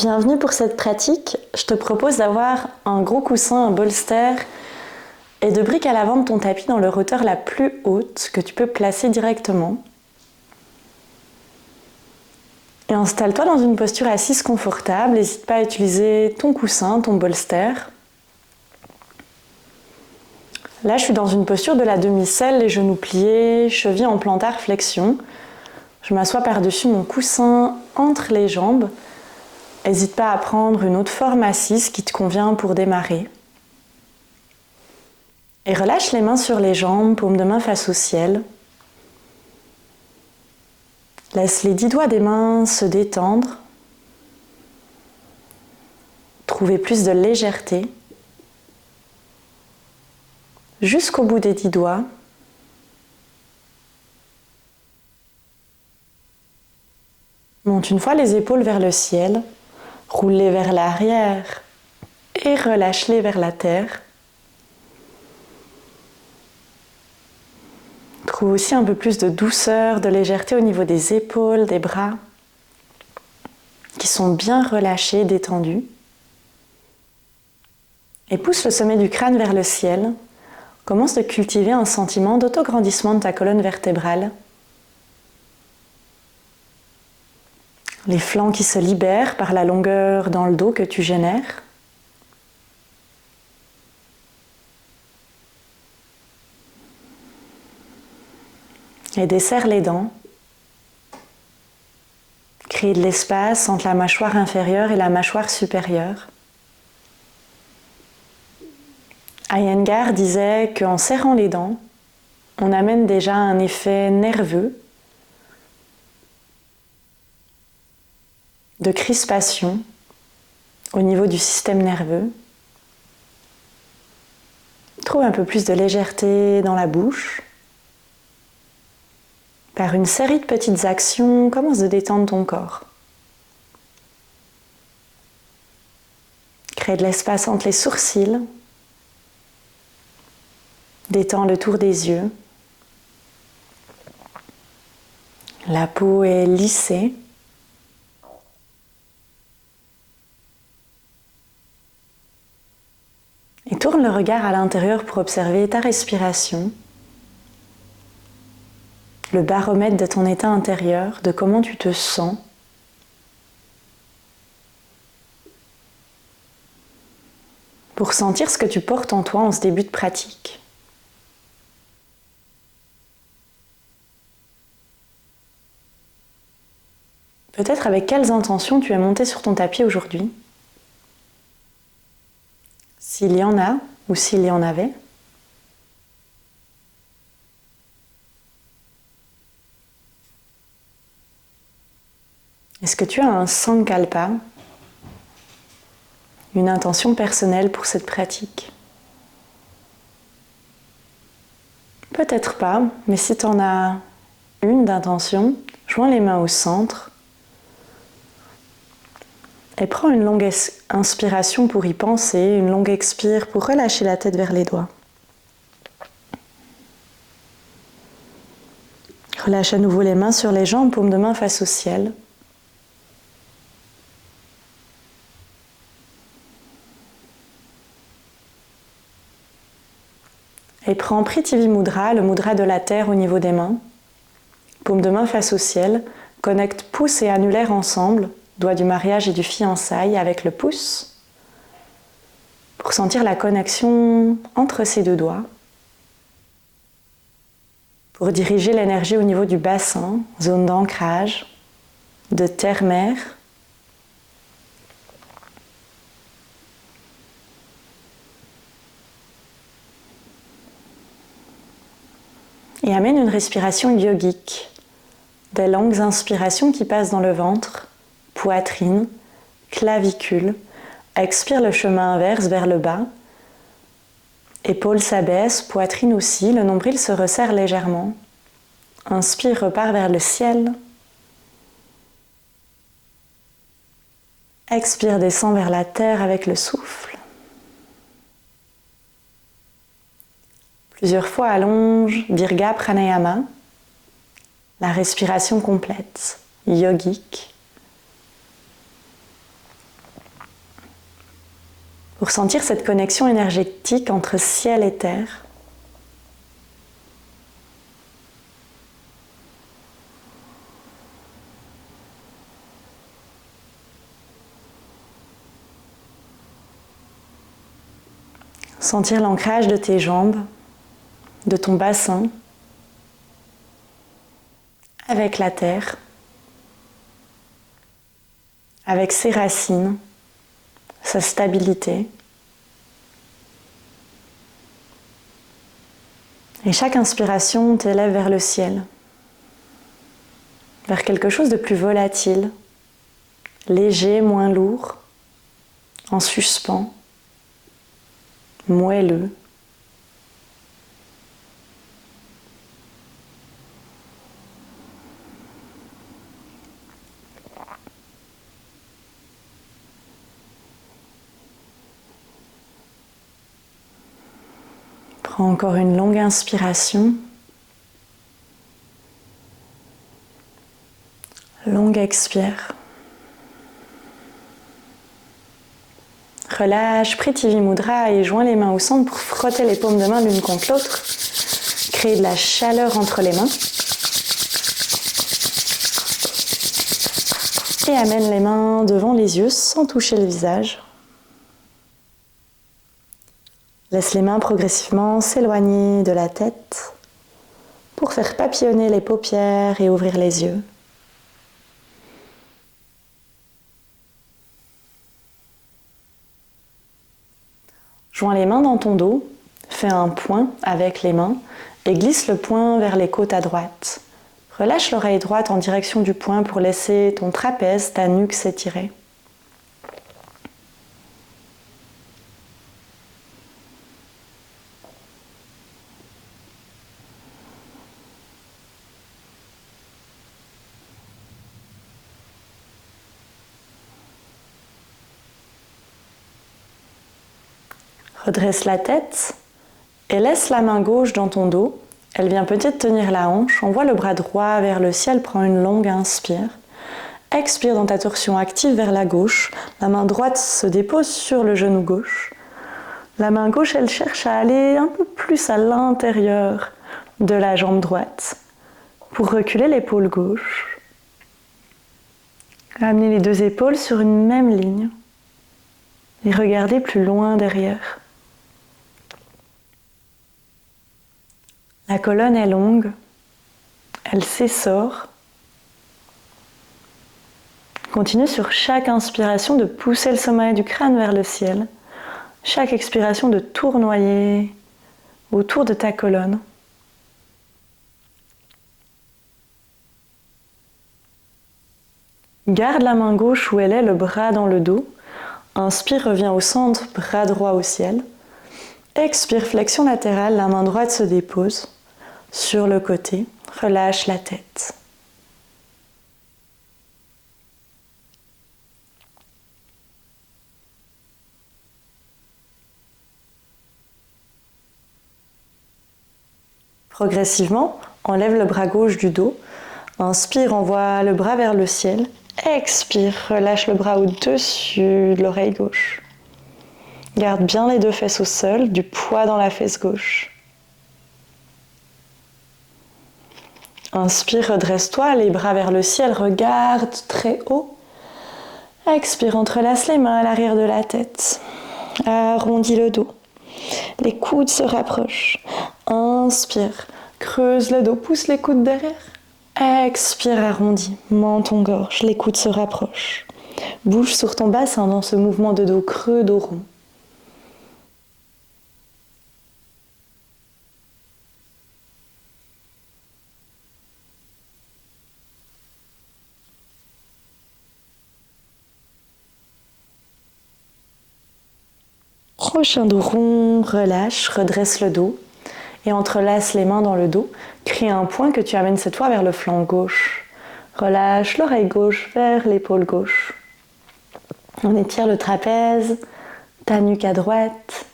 Bienvenue pour cette pratique. Je te propose d'avoir un gros coussin, un bolster et de briques à l'avant de ton tapis dans leur hauteur la plus haute que tu peux placer directement. Et installe-toi dans une posture assise confortable. N'hésite pas à utiliser ton coussin, ton bolster. Là, je suis dans une posture de la demi-selle, les genoux pliés, chevilles en plantar, flexion. Je m'assois par-dessus mon coussin entre les jambes. N'hésite pas à prendre une autre forme assise qui te convient pour démarrer. Et relâche les mains sur les jambes, paume de main face au ciel. Laisse les 10 doigts des mains se détendre. Trouver plus de légèreté. Jusqu'au bout des 10 doigts. Monte une fois les épaules vers le ciel. Roule-les vers l'arrière et relâche-les vers la terre. Trouve aussi un peu plus de douceur, de légèreté au niveau des épaules, des bras, qui sont bien relâchés, détendus. Et pousse le sommet du crâne vers le ciel. Commence de cultiver un sentiment d'autograndissement de ta colonne vertébrale. Les flancs qui se libèrent par la longueur dans le dos que tu génères. Et desserre les dents. Crée de l'espace entre la mâchoire inférieure et la mâchoire supérieure. Iyengar disait qu'en serrant les dents, on amène déjà un effet nerveux, de crispation au niveau du système nerveux. Trouve un peu plus de légèreté dans la bouche. Par une série de petites actions, commence de détendre ton corps. Crée de l'espace entre les sourcils. Détends le tour des yeux. La peau est lissée. Et tourne le regard à l'intérieur pour observer ta respiration, le baromètre de ton état intérieur, de comment tu te sens. Pour sentir ce que tu portes en toi en ce début de pratique. Peut-être avec quelles intentions tu es monté sur ton tapis aujourd'hui ? S'il y en a ou s'il y en avait. Est-ce que tu as un sankalpa, une intention personnelle pour cette pratique ? Peut-être pas, mais si tu en as une d'intention, joins les mains au centre et prends une longue inspiration pour y penser, une longue expire pour relâcher la tête vers les doigts. Relâche à nouveau les mains sur les jambes, paume de main face au ciel. Et prends Prithvi Mudra, le mudra de la terre au niveau des mains. Paume de main face au ciel. Connecte pouce et annulaire ensemble, doigt du mariage et du fiançailles avec le pouce. Pour sentir la connexion entre ces deux doigts. Pour diriger l'énergie au niveau du bassin, zone d'ancrage, de terre-mer. Et amène une respiration yogique. Des longues inspirations qui passent dans le ventre, poitrine, clavicule. Expire le chemin inverse vers le bas. Épaules s'abaissent, poitrine aussi, le nombril se resserre légèrement. Inspire, repart vers le ciel. Expire, descend vers la terre avec le souffle. Plusieurs fois allonge Virga Pranayama, la respiration complète, yogique. pour sentir cette connexion énergétique entre ciel et terre. Sentir l'ancrage de tes jambes, de ton bassin, avec la terre, avec ses racines, sa stabilité. Et chaque inspiration t'élève vers le ciel, vers quelque chose de plus volatile, léger, moins lourd, en suspens, moelleux. Prends encore une longue inspiration. Longue expire. Relâche, Prithvi Mudra et joins les mains au centre pour frotter les paumes de main l'une contre l'autre. Créer de la chaleur entre les mains. Et amène les mains devant les yeux sans toucher le visage. Laisse les mains progressivement s'éloigner de la tête pour faire papillonner les paupières et ouvrir les yeux. Joins les mains dans ton dos, fais un point avec les mains et glisse le poing vers les côtes à droite. Relâche l'oreille droite en direction du poing pour laisser ton trapèze, ta nuque s'étirer. Redresse la tête et laisse la main gauche dans ton dos. Elle vient peut-être tenir la hanche. Envoie le bras droit vers le ciel. Prends une longue inspire. Expire dans ta torsion active vers la gauche. La main droite se dépose sur le genou gauche. La main gauche, elle cherche à aller un peu plus à l'intérieur de la jambe droite pour reculer l'épaule gauche. Amener les deux épaules sur une même ligne et regarder plus loin derrière. La colonne est longue, elle s'essore. Continue sur chaque inspiration de pousser le sommet du crâne vers le ciel. Chaque expiration de tournoyer autour de ta colonne. Garde la main gauche où elle est, le bras dans le dos. Inspire, reviens au centre, bras droit au ciel. Expire, flexion latérale, la main droite se dépose sur le côté. Relâche la tête. Progressivement, enlève le bras gauche du dos. Inspire, envoie le bras vers le ciel. Expire, relâche le bras au-dessus de l'oreille gauche. Garde bien les deux fesses au sol, du poids dans la fesse gauche. Inspire, redresse-toi, les bras vers le ciel, regarde très haut. Expire, entrelace les mains à l'arrière de la tête. Arrondis le dos. Les coudes se rapprochent. Inspire, creuse le dos, pousse les coudes derrière. Expire, arrondis, menton-gorge, les coudes se rapprochent. Bouge sur ton bassin dans ce mouvement de dos creux, dos rond. Prochain dos rond, relâche, redresse le dos et entrelace les mains dans le dos. Crée un point que tu amènes cette fois vers le flanc gauche. Relâche l'oreille gauche vers l'épaule gauche. On étire le trapèze, ta nuque à droite.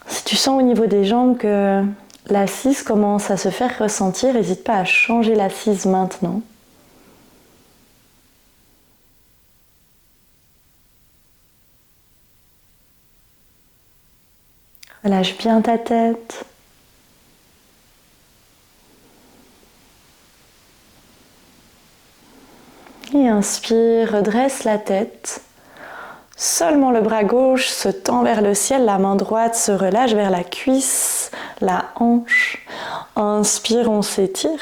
Si tu sens au niveau des jambes que l'assise commence à se faire ressentir, n'hésite pas à changer l'assise maintenant. Relâche bien ta tête. Et inspire, redresse la tête. Seulement le bras gauche se tend vers le ciel, la main droite se relâche vers la cuisse, la hanche. Inspire, on s'étire.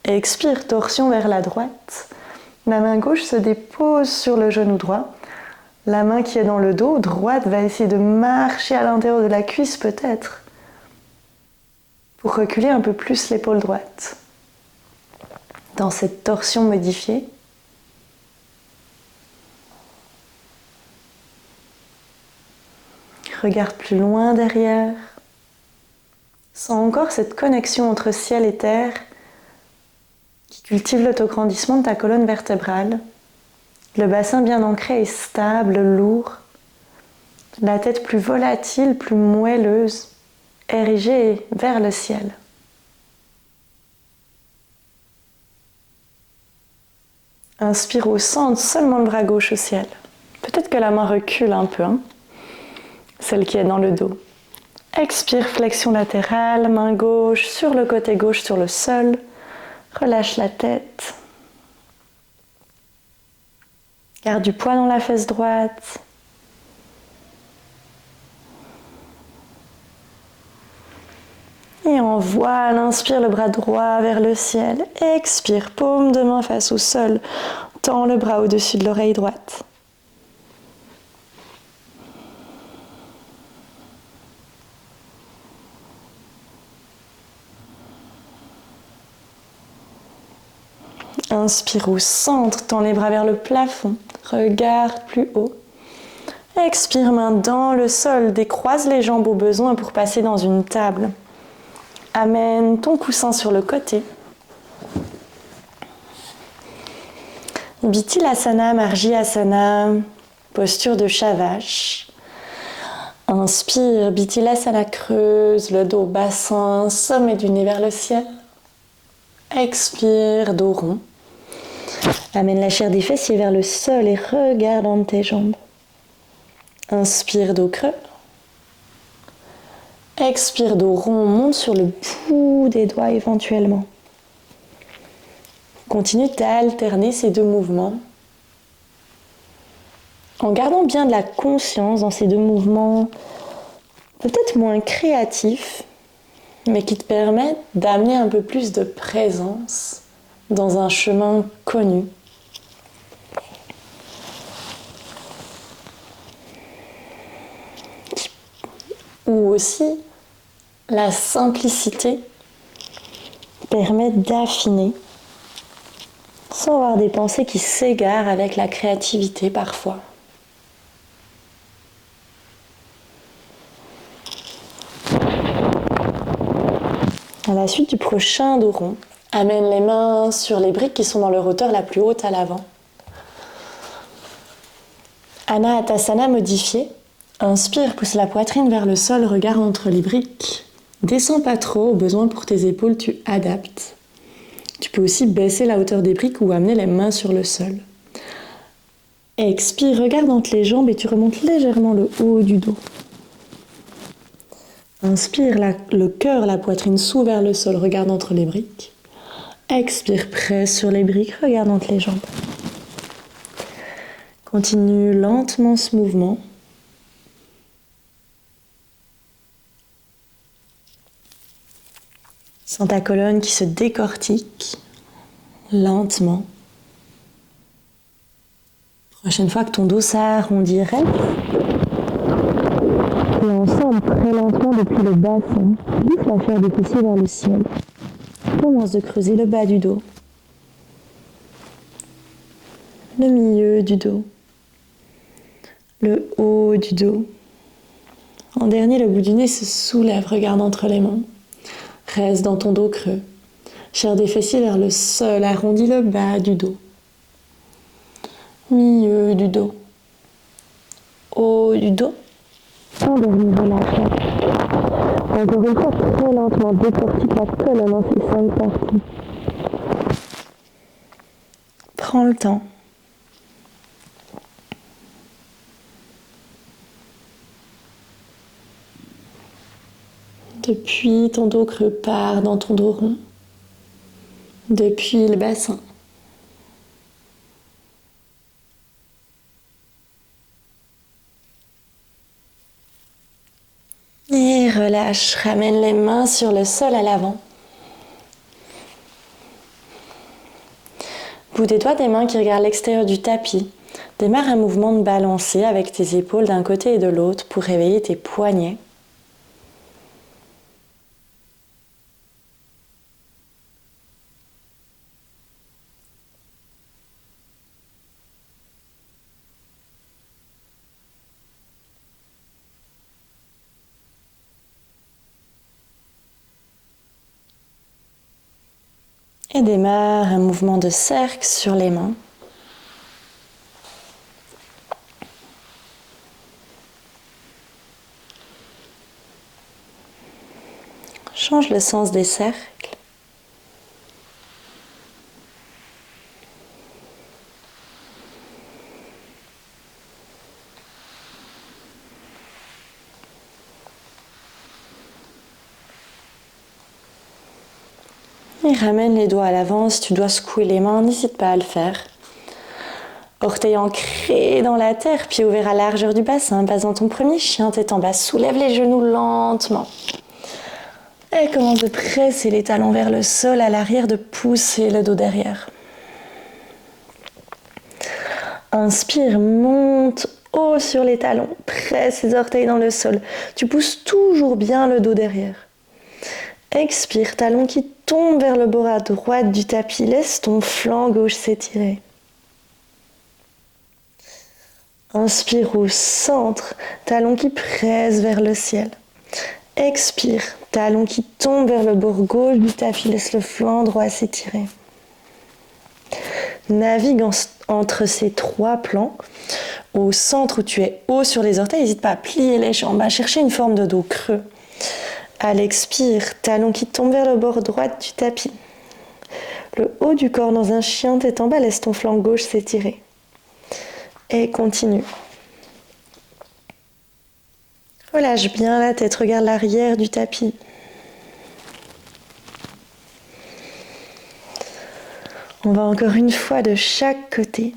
Expire, torsion vers la droite. La main gauche se dépose sur le genou droit. La main qui est dans le dos, droite, va essayer de marcher à l'intérieur de la cuisse peut-être, pour reculer un peu plus l'épaule droite. Dans cette torsion modifiée, regarde plus loin derrière. Sens encore cette connexion entre ciel et terre qui cultive l'autograndissement de ta colonne vertébrale. Le bassin bien ancré et stable, lourd. La tête plus volatile, plus moelleuse, érigée vers le ciel. Inspire au centre, seulement le bras gauche au ciel. Peut-être que la main recule un peu, celle qui est dans le dos. Expire, flexion latérale, main gauche sur le côté gauche sur le sol. Relâche la tête. Garde du poids dans la fesse droite. Et en voile, inspire le bras droit vers le ciel. Expire, paume de main face au sol. Tends le bras au-dessus de l'oreille droite. Inspire au centre, tends les bras vers le plafond. Regarde plus haut. Expire, main dans le sol. Décroise les jambes au besoin pour passer dans une table. Amène ton coussin sur le côté. Bithilasana, Marjyasana, posture de Shavash. Inspire, Bithilasana, creuse le dos, bassin, sommet du nez vers le ciel. Expire, dos rond. Amène la chair des fessiers vers le sol et regarde entre tes jambes. Inspire, dos creux. Expire, dos rond, monte sur le bout des doigts éventuellement. Continue d'alterner ces deux mouvements en gardant bien de la conscience dans ces deux mouvements peut-être moins créatifs, mais qui te permettent d'amener un peu plus de présence dans un chemin connu. Ou aussi la simplicité permet d'affiner sans avoir des pensées qui s'égarent avec la créativité parfois. À la suite du prochain dos rond, amène les mains sur les briques qui sont dans leur hauteur la plus haute à l'avant. Anahatasana modifié. Inspire, pousse la poitrine vers le sol, regard entre les briques. Descends pas trop, au besoin pour tes épaules, tu adaptes. Tu peux aussi baisser la hauteur des briques ou amener les mains sur le sol. Expire, regarde entre les jambes et tu remontes légèrement le haut du dos. Inspire, le cœur, la poitrine sous vers le sol, regarde entre les briques. Expire, presse sur les briques, regarde entre les jambes. Continue lentement ce mouvement. Sens ta colonne qui se décortique lentement. Prochaine fois que ton dos s'arrondirait, et ensemble très lentement depuis le bassin, glisse la chair des fessiers vers le ciel. Commence de creuser le bas du dos, le milieu du dos, le haut du dos. En dernier, le bout du nez se soulève, regarde entre les mains. Reste dans ton dos creux. Chair des fessiers vers le sol, arrondis le bas du dos. Milieu du dos. Haut du dos. En dernier, relâche. Encore une fois, très lentement, décortique la colonne dans ces 5 parties. Prends le temps. Depuis ton dos creux part dans ton dos rond. Depuis le bassin. Et relâche, ramène les mains sur le sol à l'avant. Bout des doigts des mains qui regardent l'extérieur du tapis. Démarre un mouvement de balancé avec tes épaules d'un côté et de l'autre pour réveiller tes poignets. Et démarre un mouvement de cercle sur les mains. Change le sens des cercles. Et ramène les doigts à l'avant. Si tu dois secouer les mains, n'hésite pas à le faire. Orteils ancrés dans la terre, pieds ouverts à la largeur du bassin. Passe dans ton premier chien, tête en bas. Soulève les genoux lentement. Et commence de presser les talons vers le sol à l'arrière, de pousser le dos derrière. Inspire, monte haut sur les talons. Presse les orteils dans le sol. Tu pousses toujours bien le dos derrière. Expire, talons qui tombent vers le bord à droite du tapis. Laisse ton flanc gauche s'étirer. Inspire au centre, talons qui pressent vers le ciel. Expire, talons qui tombent vers le bord gauche du tapis. Laisse le flanc droit s'étirer. Navigue entre ces trois plans. Au centre où tu es haut sur les orteils, n'hésite pas à plier les jambes, à chercher une forme de dos creux. À l'expire, talons qui tombent vers le bord droit du tapis. Le haut du corps dans un chien, tête en bas, laisse ton flanc gauche s'étirer. Et continue. Relâche bien la tête, regarde l'arrière du tapis. On va encore une fois de chaque côté.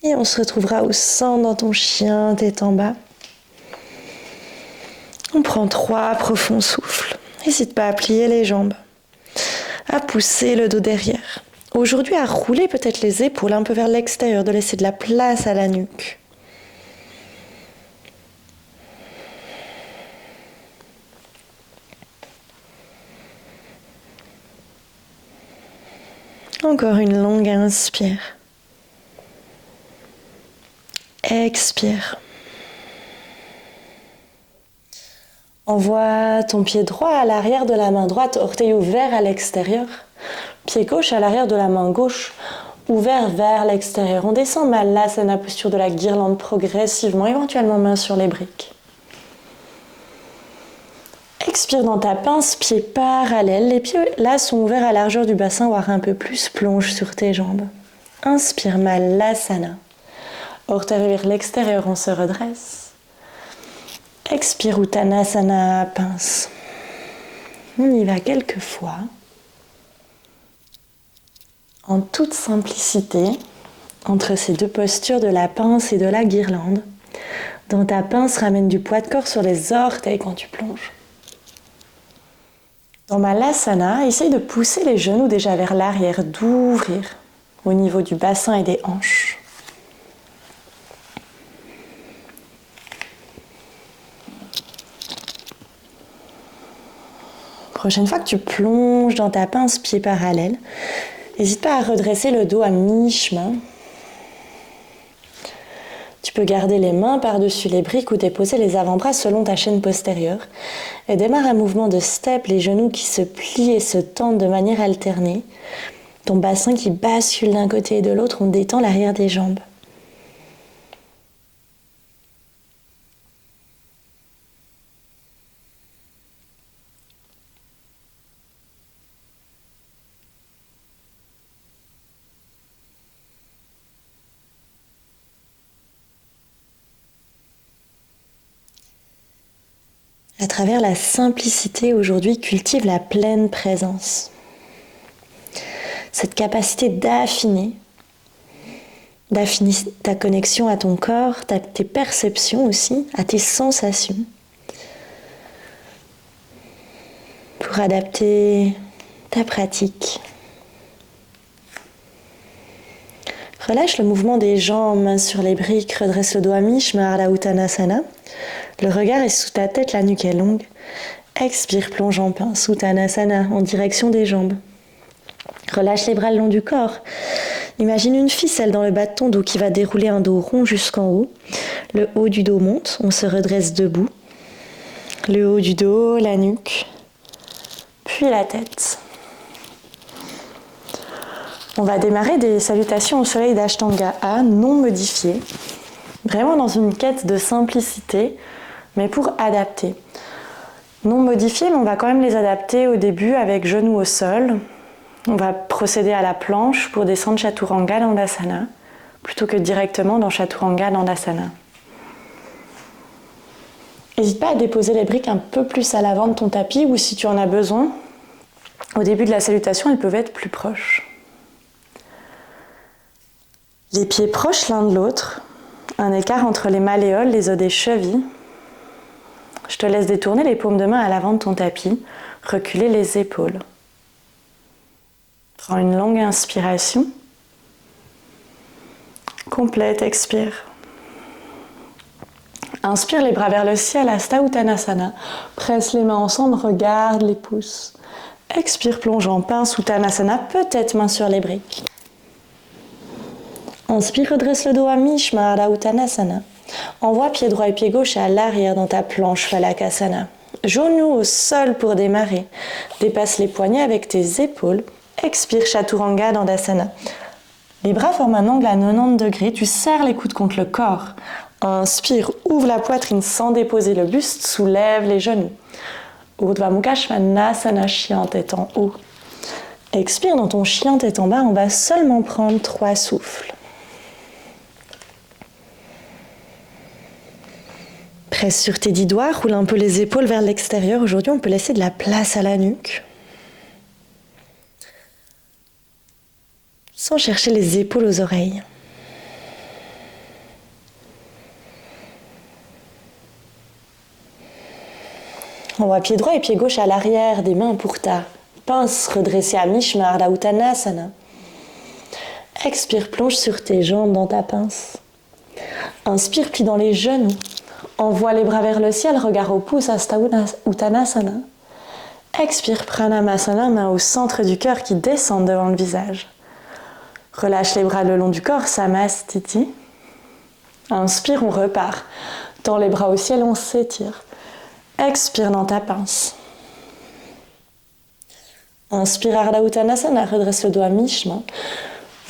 Et on se retrouvera au centre dans ton chien, tête en bas. On prend 3 profonds souffles. N'hésite pas à plier les jambes, à pousser le dos derrière. Aujourd'hui, à rouler peut-être les épaules un peu vers l'extérieur, de laisser de la place à la nuque. Encore une longue inspire. Expire. Envoie ton pied droit à l'arrière de la main droite, orteil ouvert à l'extérieur. Pied gauche à l'arrière de la main gauche, ouvert vers l'extérieur. On descend Malasana, posture de la guirlande progressivement, éventuellement main sur les briques. Expire dans ta pince, pieds parallèles. Les pieds là sont ouverts à la largeur du bassin, voire un peu plus. Plonge sur tes jambes. Inspire Malasana. Orteil vers l'extérieur, on se redresse. Expire Uttanasana, pince. On y va quelques fois. En toute simplicité, entre ces deux postures de la pince et de la guirlande. Dans ta pince, ramène du poids de corps sur les orteils quand tu plonges. Dans Malasana, essaye de pousser les genoux déjà vers l'arrière, d'ouvrir au niveau du bassin et des hanches. Prochaine fois que tu plonges dans ta pince pied parallèle, n'hésite pas à redresser le dos à mi-chemin. Tu peux garder les mains par-dessus les briques ou déposer les avant-bras selon ta chaîne postérieure. Et démarre un mouvement de step, les genoux qui se plient et se tendent de manière alternée. Ton bassin qui bascule d'un côté et de l'autre, on détend l'arrière des jambes. À travers la simplicité, aujourd'hui, cultive la pleine présence. Cette capacité d'affiner ta connexion à ton corps, tes perceptions aussi, à tes sensations, pour adapter ta pratique. Relâche le mouvement des jambes, mains sur les briques, redresse le dos à mi-chemin, Ardha Uttanasana. Le regard est sous ta tête, la nuque est longue. Expire, plonge en pince, Uttanasana, en direction des jambes. Relâche les bras le long du corps. Imagine une ficelle dans le bas de ton dos qui va dérouler un dos rond jusqu'en haut. Le haut du dos monte, on se redresse debout. Le haut du dos, la nuque, puis la tête. On va démarrer des salutations au soleil d'Ashtanga A, non modifiées, vraiment dans une quête de simplicité, mais pour adapter. Non modifiées, mais on va quand même les adapter au début avec genoux au sol. On va procéder à la planche pour descendre Chaturanga Dandasana, plutôt que directement dans Chaturanga Dandasana. N'hésite pas à déposer les briques un peu plus à l'avant de ton tapis, ou si tu en as besoin, au début de la salutation, elles peuvent être plus proches. Les pieds proches l'un de l'autre, un écart entre les malléoles, les os des chevilles. Je te laisse détourner les paumes de main à l'avant de ton tapis, reculer les épaules. Prends une longue inspiration. Complète, expire. Inspire les bras vers le ciel, Hasta Uttanasana. Presse les mains ensemble, regarde les pouces. Expire, plonge en pince, Uttanasana, peut-être main sur les briques. Inspire, redresse le dos à mi-chemin, Ardha Uttanasana. Envoie pied droit et pied gauche à l'arrière dans ta planche Phalakasana. Genoux au sol pour démarrer. Dépasse les poignets avec tes épaules. Expire, Chaturanga Dandasana. Les bras forment un angle à 90 degrés. Tu serres les coudes contre le corps. Inspire, ouvre la poitrine sans déposer le buste. Soulève les genoux. Urdhva Mukha Svanasana, chien tête en haut. Expire, dans ton chien tête en bas, on va seulement prendre 3 souffles. Presse sur tes 10 doigts, roule un peu les épaules vers l'extérieur. Aujourd'hui, on peut laisser de la place à la nuque. Sans chercher les épaules aux oreilles. Envoie pied droit et pied gauche à l'arrière des mains pour ta pince redressée à mi-chemin, Ardha Uttanasana. Expire, plonge sur tes jambes dans ta pince. Inspire, plie dans les genoux. Envoie les bras vers le ciel, regard au pouce, Hasta Uttanasana. Expire, Pranamasana, main au centre du cœur qui descend devant le visage. Relâche les bras le long du corps, Samastiti. Inspire, on repart. Tends les bras au ciel, on s'étire. Expire dans ta pince. Inspire, Ardha Uttanasana, redresse le dos à mi-chemin.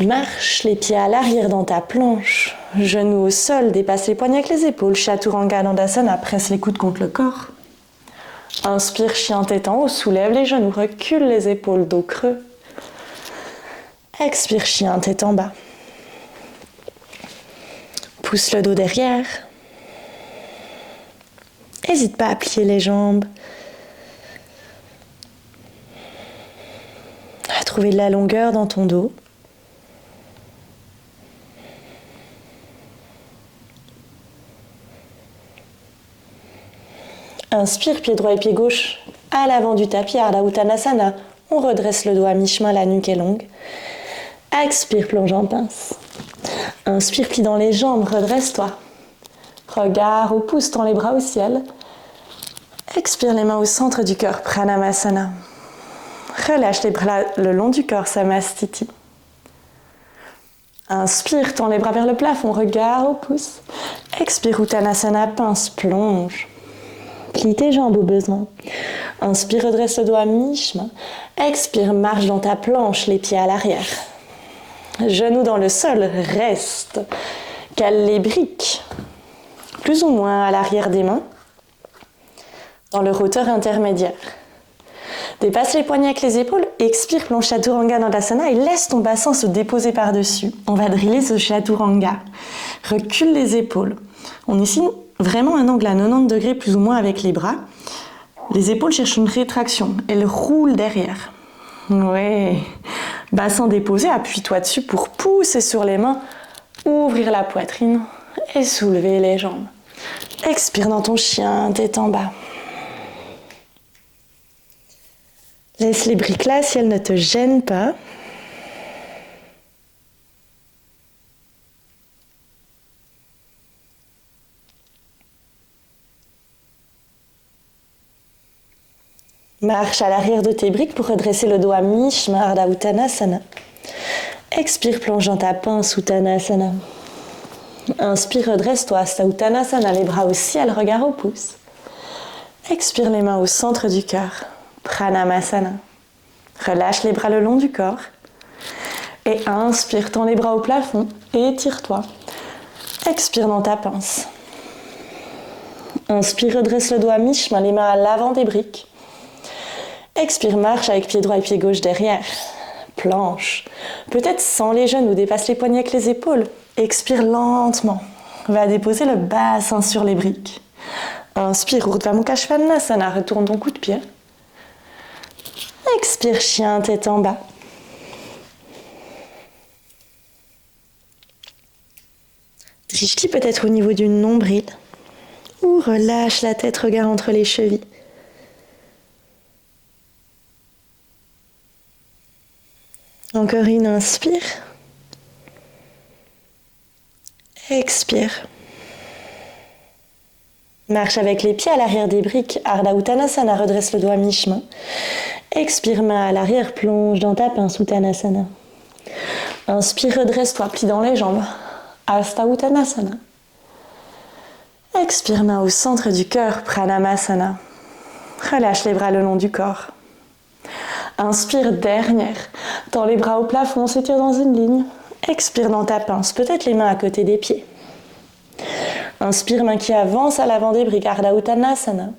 Marche les pieds à l'arrière dans ta planche. Genoux au sol, dépasse les poignets avec les épaules. Chaturanga Dandasana, presse les coudes contre le corps. Inspire, chien tête en haut, soulève les genoux, recule les épaules, dos creux. Expire, chien tête en bas. Pousse le dos derrière. N'hésite pas à plier les jambes. À trouver de la longueur dans ton dos. Inspire, pied droit et pied gauche à l'avant du tapis, Ardha Uttanasana. On redresse le dos à mi-chemin, la nuque est longue. Expire, plonge en pince. Inspire, plie dans les jambes, redresse-toi. Regard au pouce, tends les bras au ciel. Expire, les mains au centre du cœur, Pranamasana. Relâche les bras le long du corps, Samastiti. Inspire, tends les bras vers le plafond, regard au pouce. Expire, Uttanasana, pince, plonge. Plie tes jambes au besoin. Inspire, redresse le dos à mi-chemin. Expire, marche dans ta planche, les pieds à l'arrière. Genoux dans le sol, reste. Cale les briques, plus ou moins à l'arrière des mains, dans le roteur intermédiaire. Dépasse les poignets avec les épaules, expire, plonge Chaturanga Dandasana et laisse ton bassin se déposer par-dessus. On va driller ce Chaturanga. Recule les épaules. On vraiment un angle à 90 degrés plus ou moins avec les bras. Les épaules cherchent une rétraction, elles roulent derrière. Ouais. Bassin déposé, appuie-toi dessus pour pousser sur les mains, ouvrir la poitrine et soulever les jambes. Expire dans ton chien, tête en bas. Laisse les briques là si elles ne te gênent pas. Marche à l'arrière de tes briques pour redresser le dos à mi-chemin, Ardha Uttanasana. Expire, plonge dans ta pince, Uttanasana. Inspire, redresse-toi, Hasta Uttanasana, les bras au ciel, regard au pouce. Expire, les mains au centre du cœur, Pranamasana. Relâche les bras le long du corps. Et inspire, tends les bras au plafond et étire-toi. Expire dans ta pince. Inspire, redresse le dos à mi-chemin, les mains à l'avant des briques. Expire, marche avec pied droit et pied gauche derrière. Planche. Peut-être sans les genoux, dépasse les poignets avec les épaules. Expire lentement. Va déposer le bassin sur les briques. Inspire, Urdhva Mukha Svanasana, retourne ton coup de pied. Expire, chien, tête en bas. Drishti peut-être au niveau du nombril. Ou relâche la tête, regard entre les chevilles. Encore une, inspire. Expire. Marche avec les pieds à l'arrière des briques. Ardha Uttanasana, redresse le dos à mi-chemin. Expire, main à l'arrière, plonge dans ta pince, Uttanasana. Inspire, redresse-toi, plie dans les jambes. Hasta Uttanasana. Expire, main au centre du cœur, Pranamasana. Relâche les bras le long du corps. Inspire, dernière. Tends les bras au plafond, s'étire dans une ligne. Expire dans ta pince, peut-être les mains à côté des pieds. Inspire, main qui avance à l'avant des briques, Ardha Uttanasana.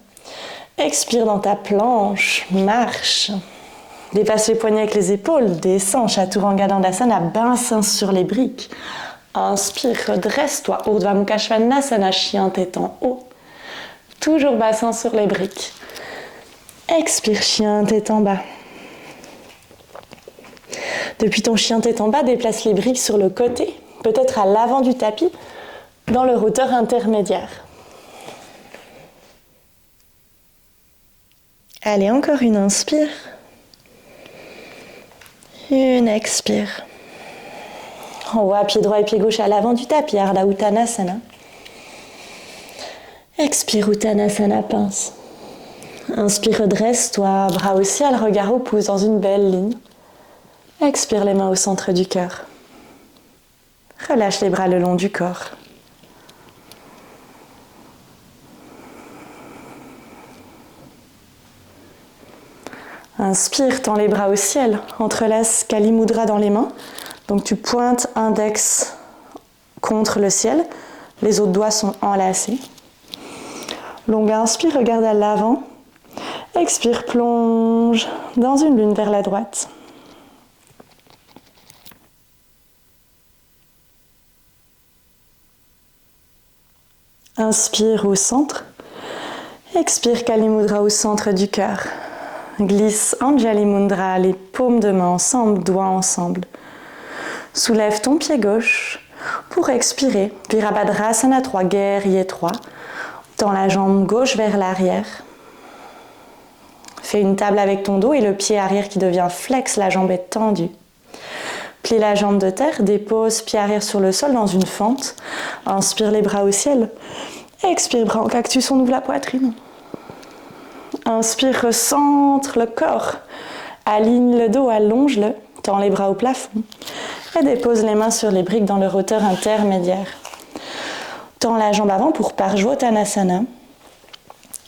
Expire dans ta planche, marche. Dépasse les poignets avec les épaules, descends, Chaturanga Dandasana, bassin sur les briques. Inspire, redresse-toi, Urdhva Mukha Svanasana, chien tête en haut. Toujours bassin sur les briques. Expire, chien tête en bas. Depuis ton chien tête en bas, déplace les briques sur le côté, peut-être à l'avant du tapis, dans leur hauteur intermédiaire. Allez, encore une inspire. Une expire. Envoie pied droit et pied gauche à l'avant du tapis, Ardha Uttanasana. Expire, Uttanasana, pince. Inspire, redresse-toi, bras au ciel, regard au pouce dans une belle ligne. Expire, les mains au centre du cœur. Relâche les bras le long du corps. Inspire, tends les bras au ciel, entrelace Kali Mudra dans les mains. Donc tu pointes index contre le ciel, les autres doigts sont enlacés. Longue inspire, regarde à l'avant. Expire, plonge dans une lune vers la droite. Inspire au centre. Expire, Kali Mudra au centre du cœur. Glisse Anjali Mudra, les paumes de main ensemble, doigts ensemble. Soulève ton pied gauche pour expirer. Virabhadrasana 3, guerrier 3. Tends la jambe gauche vers l'arrière. Fais une table avec ton dos et le pied arrière qui devient flex, la jambe est tendue. Plie la jambe de terre, dépose pied arrière sur le sol dans une fente. Inspire les bras au ciel. Expire, bras en cactus, on ouvre la poitrine. Inspire, recentre le corps. Aligne le dos, allonge-le. Tends les bras au plafond. Et dépose les mains sur les briques dans leur hauteur intermédiaire. Tends la jambe avant pour Parshvottanasana.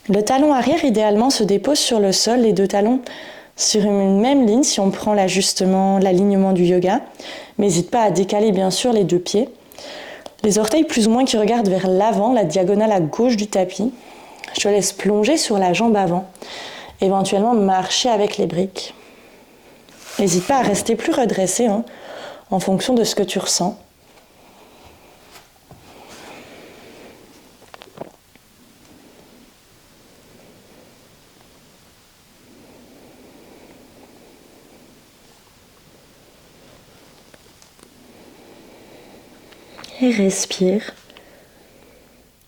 Le talon arrière, idéalement, se dépose sur le sol, les deux talons sur une même ligne si on prend l'ajustement, l'alignement du yoga. Mais n'hésite pas à décaler bien sûr les deux pieds. Les orteils plus ou moins qui regardent vers l'avant, la diagonale à gauche du tapis. Je te laisse plonger sur la jambe avant. Éventuellement marcher avec les briques. N'hésite pas à rester plus redressé en fonction de ce que tu ressens. Et respire.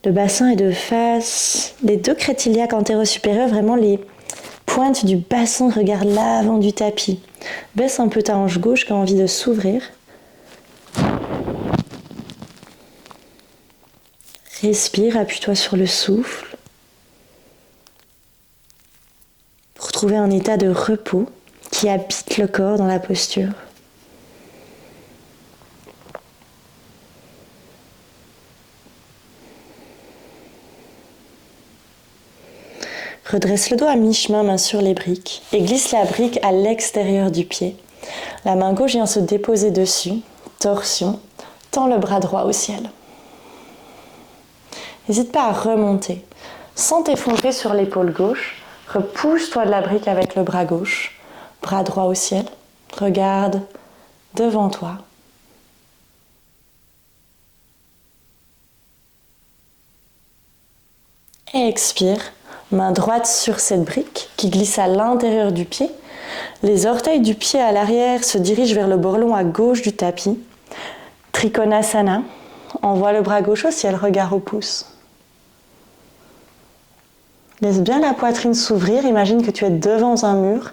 Le bassin est de face. Les deux crêtes iliaques antéro-supérieures, vraiment les pointes du bassin regardent l'avant du tapis. Baisse un peu ta hanche gauche qui a envie de s'ouvrir. Respire, appuie-toi sur le souffle. Pour trouver un état de repos qui habite le corps dans la posture. Redresse le dos à mi-chemin, main sur les briques, et glisse la brique à l'extérieur du pied. La main gauche vient se déposer dessus, torsion, tends le bras droit au ciel. N'hésite pas à remonter, sans t'effondrer sur l'épaule gauche, repousse-toi de la brique avec le bras gauche, bras droit au ciel, regarde devant toi. Et expire. Main droite sur cette brique qui glisse à l'intérieur du pied. Les orteils du pied à l'arrière se dirigent vers le bourrelet à gauche du tapis. Trikonasana. Envoie le bras gauche au ciel, regard au pouce. Laisse bien la poitrine s'ouvrir. Imagine que tu es devant un mur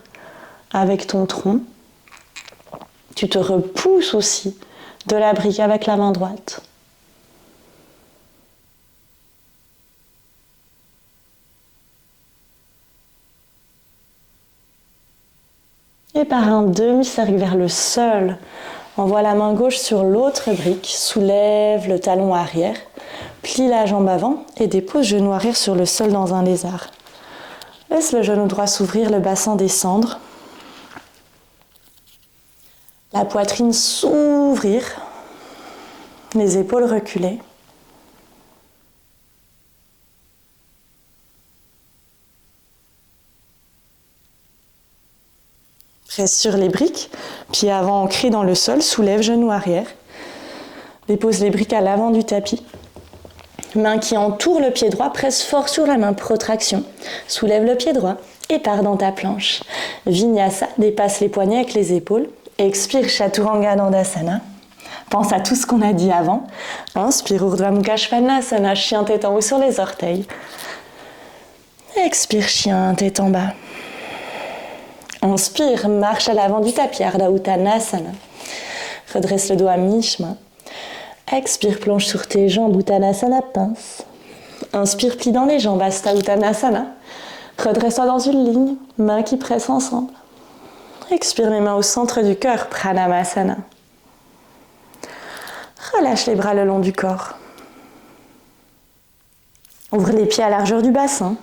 avec ton tronc. Tu te repousses aussi de la brique avec la main droite. Et par un demi-cercle vers le sol, envoie la main gauche sur l'autre brique, soulève le talon arrière, plie la jambe avant et dépose genou arrière sur le sol dans un lézard. Laisse le genou droit s'ouvrir, le bassin descendre. La poitrine s'ouvrir, les épaules reculer. Presse sur les briques, pied avant ancré dans le sol, soulève genou arrière. Dépose les briques à l'avant du tapis. Main qui entoure le pied droit, presse fort sur la main, protraction. Soulève le pied droit et pars dans ta planche. Vinyasa, dépasse les poignets avec les épaules. Expire, Chaturanga Dandasana. Pense à tout ce qu'on a dit avant. Inspire, Urdhva Mukha Svanasana, chien tête en haut sur les orteils. Expire, chien tête en bas. Inspire, marche à l'avant du tapis, Ardha Uttanasana. Redresse le dos à mi-chemin. Expire, plonge sur tes jambes, Uttanasana, pince. Inspire, plie dans les jambes, Hasta Uttanasana. Redresse-toi dans une ligne, mains qui pressent ensemble. Expire les mains au centre du cœur, Pranamasana. Relâche les bras le long du corps. Ouvre les pieds à largeur du bassin.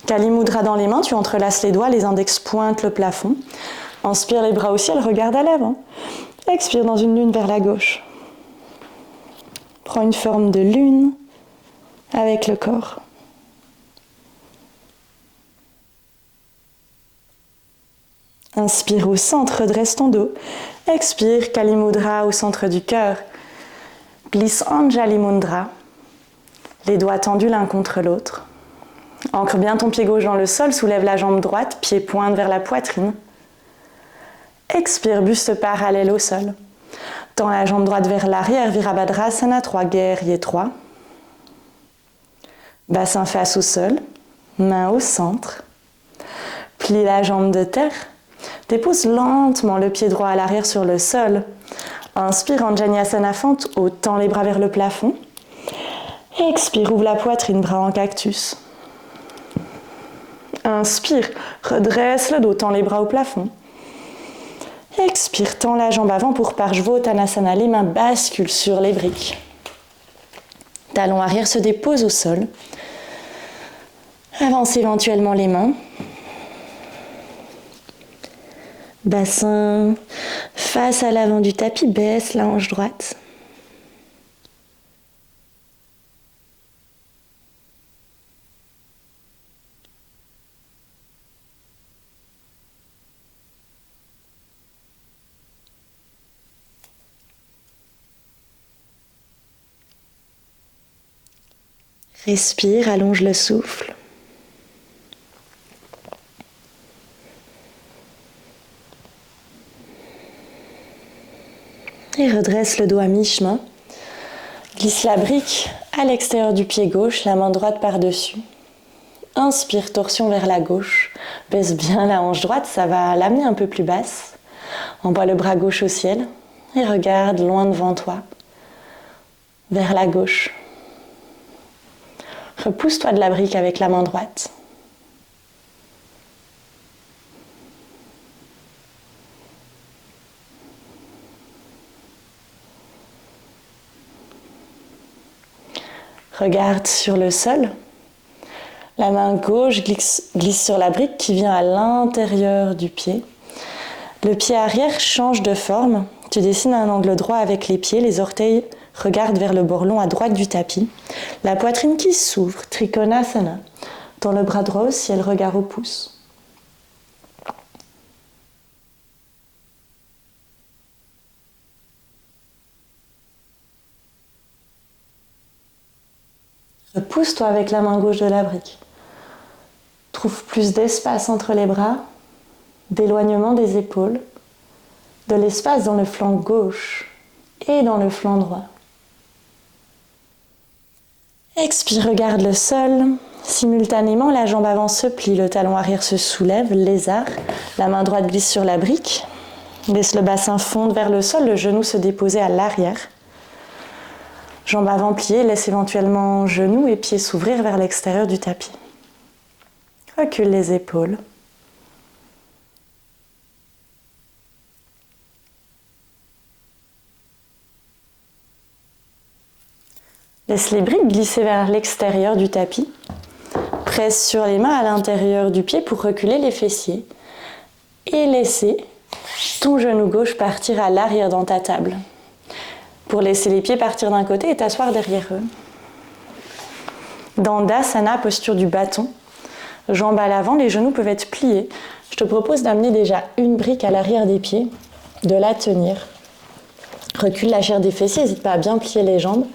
Kali Mudra dans les mains, tu entrelaces les doigts, les index pointent le plafond. Inspire les bras au ciel, regarde à l'avant. Expire dans une lune vers la gauche. Prends une forme de lune avec le corps. Inspire au centre, redresse ton dos. Expire, Kali Mudra au centre du cœur. Glisse Anjali Mudra. Les doigts tendus l'un contre l'autre. Ancre bien ton pied gauche dans le sol, soulève la jambe droite, pied pointe vers la poitrine. Expire, buste parallèle au sol. Tends la jambe droite vers l'arrière, Virabhadrasana, 3 guerriers 3. Bassin face au sol, main au centre. Plie la jambe de terre. Dépose lentement le pied droit à l'arrière sur le sol. Inspire, Anjaneyasana fente, haute, tends les bras vers le plafond. Expire, ouvre la poitrine, bras en cactus. Inspire, redresse le dos, tends les bras au plafond. Expire, tends la jambe avant pour Parshvottanasana, les mains basculent sur les briques. Talon arrière se dépose au sol. Avance éventuellement les mains. Bassin face à l'avant du tapis, baisse la hanche droite. Respire, allonge le souffle. Et redresse le dos à mi-chemin. Glisse la brique à l'extérieur du pied gauche, la main droite par-dessus. Inspire, torsion vers la gauche. Baisse bien la hanche droite, ça va l'amener un peu plus basse. Envoie le bras gauche au ciel et regarde loin devant toi, vers la gauche. Repousse-toi de la brique avec la main droite. Regarde sur le sol. La main gauche glisse sur la brique qui vient à l'intérieur du pied. Le pied arrière change de forme. Tu dessines un angle droit avec les pieds. Les orteils regardent vers le bord long à droite du tapis. La poitrine qui s'ouvre, Trikonasana. Dans le bras droit au ciel, regard au pouce. Repousse-toi avec la main gauche de la brique. Trouve plus d'espace entre les bras, d'éloignement des épaules, de l'espace dans le flanc gauche et dans le flanc droit. Expire, regarde le sol. Simultanément, la jambe avant se plie, le talon arrière se soulève, lézard. La main droite glisse sur la brique. Laisse le bassin fondre vers le sol, le genou se déposer à l'arrière. Jambe avant pliée, laisse éventuellement genoux et pieds s'ouvrir vers l'extérieur du tapis. Recule les épaules. Laisse les briques glisser vers l'extérieur du tapis. Presse sur les mains à l'intérieur du pied pour reculer les fessiers. Et laisser ton genou gauche partir à l'arrière dans ta table. Pour laisser les pieds partir d'un côté et t'asseoir derrière eux. Dandasana, posture du bâton. Jambes à l'avant, les genoux peuvent être pliés. Je te propose d'amener déjà une brique à l'arrière des pieds, de la tenir. Recule la chair des fessiers, n'hésite pas à bien plier les jambes.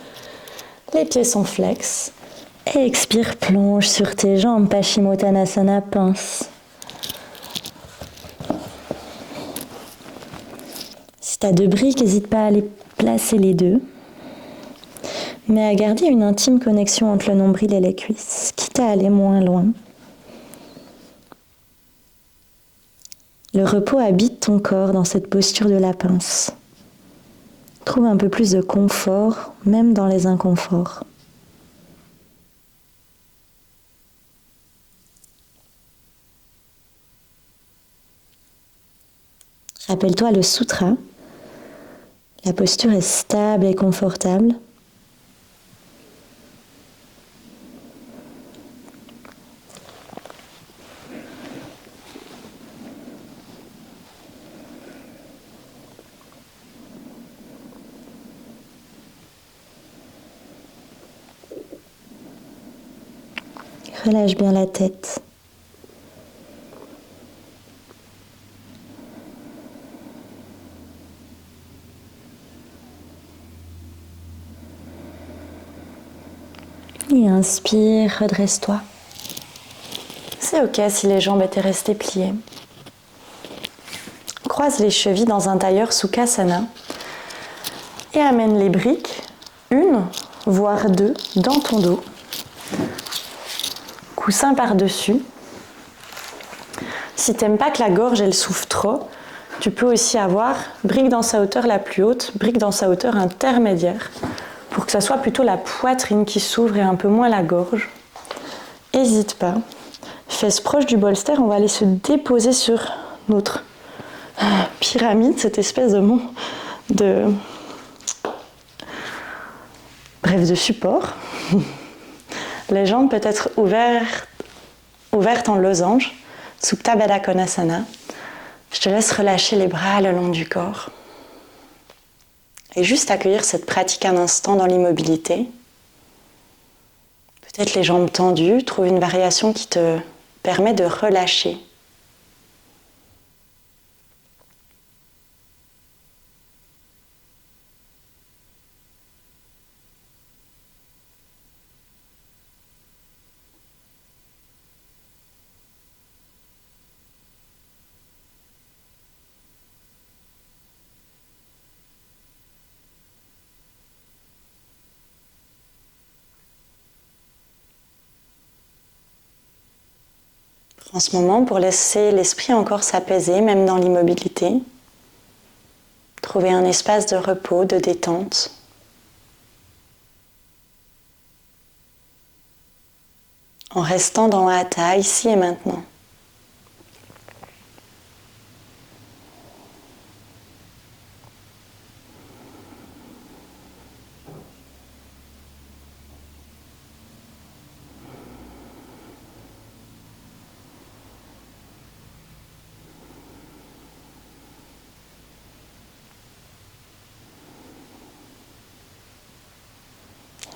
Les pieds sont flex. Et expire, plonge sur tes jambes, Paschimottanasana, pince. Si tu as deux briques, n'hésite pas à les placer les deux. Mais à garder une intime connexion entre le nombril et les cuisses, quitte à aller moins loin. Le repos habite ton corps dans cette posture de la pince. Trouve un peu plus de confort, même dans les inconforts. Rappelle-toi le sutra. La posture est stable et confortable. Relâche bien la tête. Et inspire, redresse-toi. C'est ok si les jambes étaient restées pliées. Croise les chevilles dans un tailleur Sukhasana et amène les briques, une, voire deux, dans ton dos. Coussin par-dessus. Si t'aimes pas que la gorge elle souffle trop, tu peux aussi avoir brique dans sa hauteur la plus haute, brique dans sa hauteur intermédiaire, pour que ça soit plutôt la poitrine qui s'ouvre et un peu moins la gorge. N'hésite pas. Fesses proches du bolster, on va aller se déposer sur notre pyramide, cette espèce de support. Les jambes peuvent être ouvertes en losange, Supta Baddha Konasana. Je te laisse relâcher les bras le long du corps. Et juste accueillir cette pratique un instant dans l'immobilité. Peut-être les jambes tendues, trouve une variation qui te permet de relâcher. En ce moment, pour laisser l'esprit encore s'apaiser, même dans l'immobilité, trouver un espace de repos, de détente. En restant dans Hatha, ici et maintenant.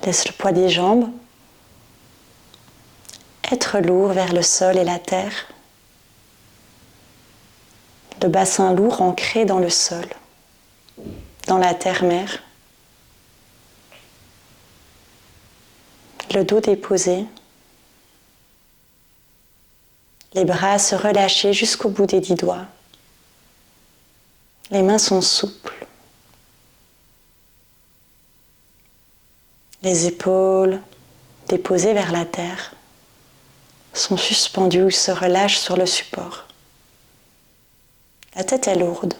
Laisse le poids des jambes être lourd vers le sol et la terre. Le bassin lourd ancré dans le sol, dans la terre-mère. Le dos déposé. Les bras se relâcher jusqu'au bout des 10 doigts. Les mains sont souples. Les épaules déposées vers la terre sont suspendues ou se relâchent sur le support. La tête est lourde.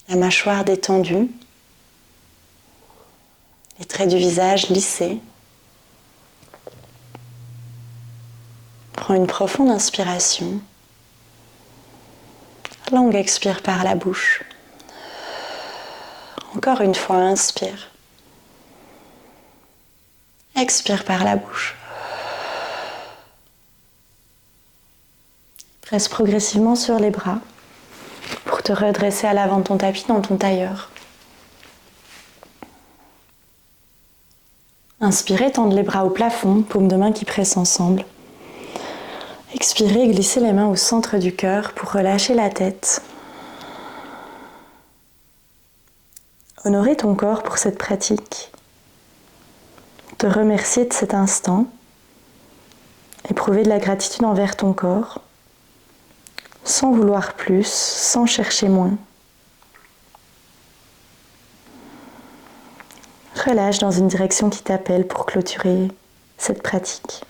La mâchoire détendue. Les traits du visage lissés. Prends une profonde inspiration. Longue expire par la bouche. Encore une fois, inspire. Expire par la bouche. Presse progressivement sur les bras pour te redresser à l'avant de ton tapis dans ton tailleur. Inspirez, tendre les bras au plafond, paumes de main qui pressent ensemble. Expirez, glissez les mains au centre du cœur pour relâcher la tête. Honorer ton corps pour cette pratique. Te remercier de cet instant. Éprouver de la gratitude envers ton corps. Sans vouloir plus, sans chercher moins. Relâche dans une direction qui t'appelle pour clôturer cette pratique.